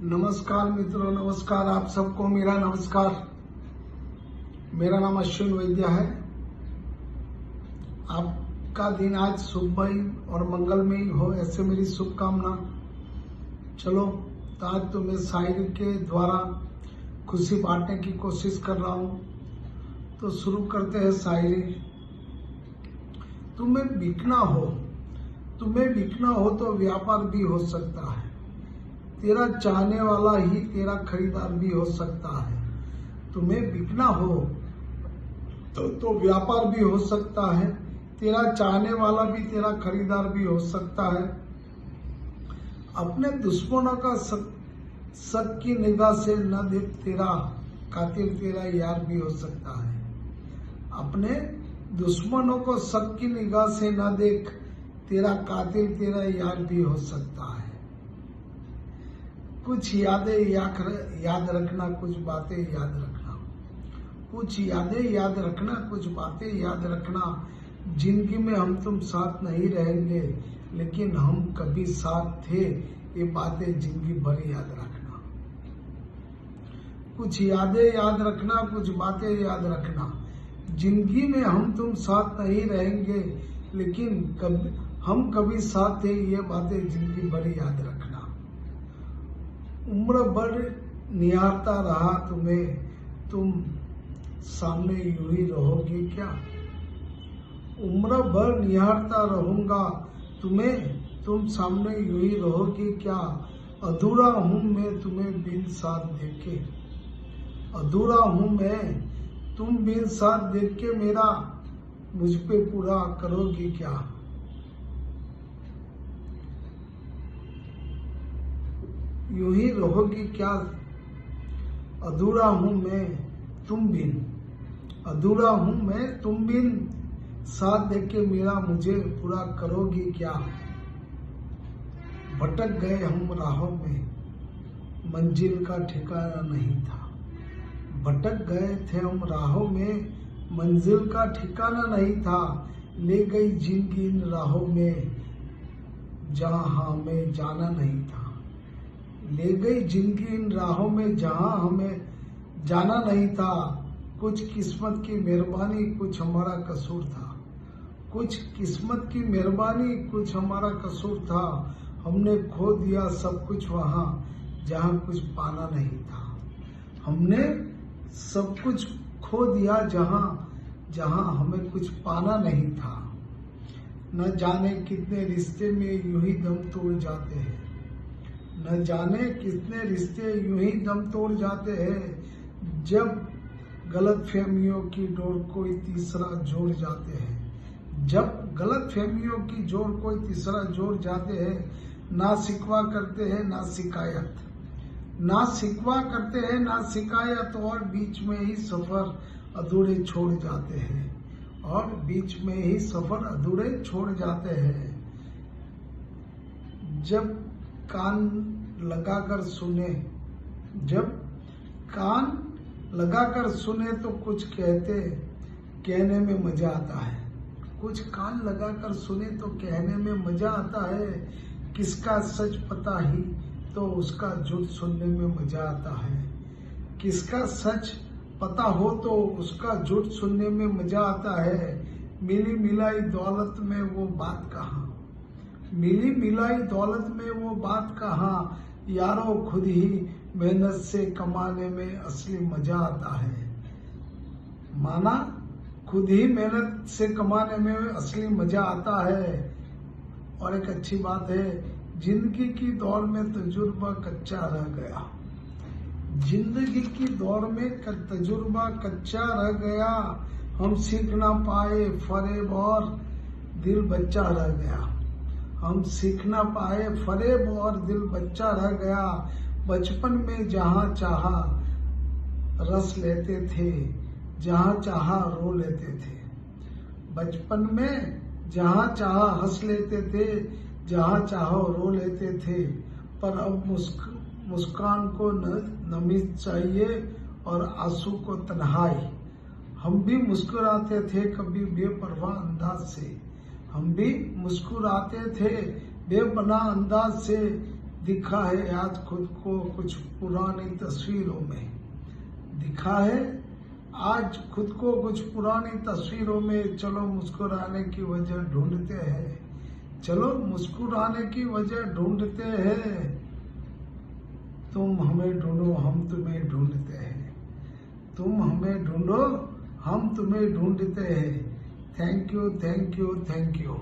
नमस्कार मित्रों, नमस्कार। आप सबको मेरा नमस्कार। मेरा नाम अश्विन वैद्य है। आपका दिन आज शुभमय और मंगलमय हो, ऐसे मेरी शुभकामना। चलो, तो आज तो मैं शायरी के द्वारा खुशी बांटने की कोशिश कर रहा हूँ। तो शुरू करते हैं शायरी। तुम्हें बिकना हो तो व्यापार भी हो सकता है। तेरा चाहने वाला ही तेरा खरीदार भी हो सकता है। तुम्हें बिकना हो तो व्यापार भी हो सकता है। तेरा चाहने वाला भी तेरा खरीदार भी हो सकता है। अपने दुश्मनों का शक की निगाह से न देख, तेरा कातिल तेरा यार भी हो सकता है। अपने दुश्मनों को शक की निगाह से न देख, तेरा कातिल तेरा यार भी हो सकता है। कुछ यादें याद रखना, कुछ बातें याद रखना। कुछ यादें याद रखना, कुछ बातें याद रखना। जिंदगी में हम तुम साथ नहीं रहेंगे, लेकिन हम कभी साथ थे, ये बातें जिंदगी भर याद रखना। कुछ यादें याद रखना, कुछ बातें याद रखना। जिंदगी में हम तुम साथ नहीं रहेंगे, लेकिन हम कभी साथ थे, ये बातें जिंदगी भर याद रखना। उम्र भर निहारता रहा तुम्हें, तुम सामने यूं ही रहोगी क्या? उम्र भर निहारता रहूंगा तुम्हें, तुम सामने यूं ही रहोगी क्या? अधूरा हूं मैं तुम्हें बिन साथ देखे। अधूरा हूं मैं तुम बिन साथ देख के, मेरा मुझ पे पूरा करोगी क्या? यूं ही रहोगी क्या? अधूरा हूं मैं तुम बिन, अधूरा हूं मैं तुम बिन साथ देख के, मेरा मुझे पूरा करोगी क्या? भटक गए हम राहों में, मंजिल का ठिकाना नहीं था। भटक गए थे हम राहों में, मंजिल का ठिकाना नहीं था। ले गई जिंदगी इन राहों में, जहां हमें जाना नहीं था। ले गई जिंदगी इन राहों में, जहां हमें जाना नहीं था। कुछ किस्मत की मेहरबानी, कुछ हमारा कसूर था। कुछ किस्मत की मेहरबानी, कुछ हमारा कसूर था। हमने खो दिया सब कुछ वहां, जहां कुछ पाना नहीं था। हमने सब कुछ खो दिया जहां हमें कुछ पाना नहीं था। न जाने कितने रिश्ते में यूं ही दम तोड़ जाते हैं। न जाने कितने रिश्ते यूं ही दम तोड़ जाते हैं, जब गलत फहमियों की डोर कोई तीसरा जोड़ जाते हैं। जब गलत फहमियों की जोड़ कोई तीसरा जोड़ जाते हैं। ना शिकवा करते हैं ना शिकायत, ना शिकवा करते हैं ना शिकायत, और बीच में ही सफर अधूरे छोड़ जाते हैं। और बीच में ही सफर अधूरे छोड़ जाते हैं। जब कान लगाकर सुने, जब कान लगाकर सुने तो कुछ कहने में मजा आता है। कुछ कान लगाकर सुने तो कहने में मजा आता है। किसका सच पता ही तो उसका झूठ सुनने में मजा आता है। किसका सच पता हो तो उसका झूठ सुनने में मजा आता है। मिली मिलाई दौलत में वो बात कहाँ, मिली मिलाई दौलत में वो बात कहाँ। यारों, खुद ही मेहनत से कमाने में असली मजा आता है। माना, खुद ही मेहनत से कमाने में असली मजा आता है। और एक अच्छी बात है, जिंदगी की दौड़ में तजुर्बा कच्चा रह गया। जिंदगी की दौड़ में तजुर्बा कच्चा रह गया। हम सीख ना पाए फरेब और दिल बच्चा रह गया। हम सीख ना पाए फरेब और दिल बच्चा रह गया। बचपन में जहाँ चाहा रस लेते थे, जहाँ चाहा रो लेते थे। बचपन में जहाँ चाहा हंस लेते थे, जहाँ चाहो रो लेते थे। पर अब मुस्कान को नमी चाहिए और आंसू को तन्हाई। हम भी मुस्कुराते थे कभी बेपरवाह अंदाज से। हम भी मुस्कुराते थे बेपनाह अंदाज से। दिखा है आज खुद को कुछ पुरानी तस्वीरों में। दिखा है आज खुद को कुछ पुरानी तस्वीरों में। चलो मुस्कुराने की वजह ढूंढते हैं, चलो मुस्कुराने की वजह ढूंढते हैं। तुम हमें ढूंढो हम तुम्हें ढूंढते हैं, तुम हमें ढूंढो हम तुम्हें ढूंढते हैं। Thank you, thank you, thank you.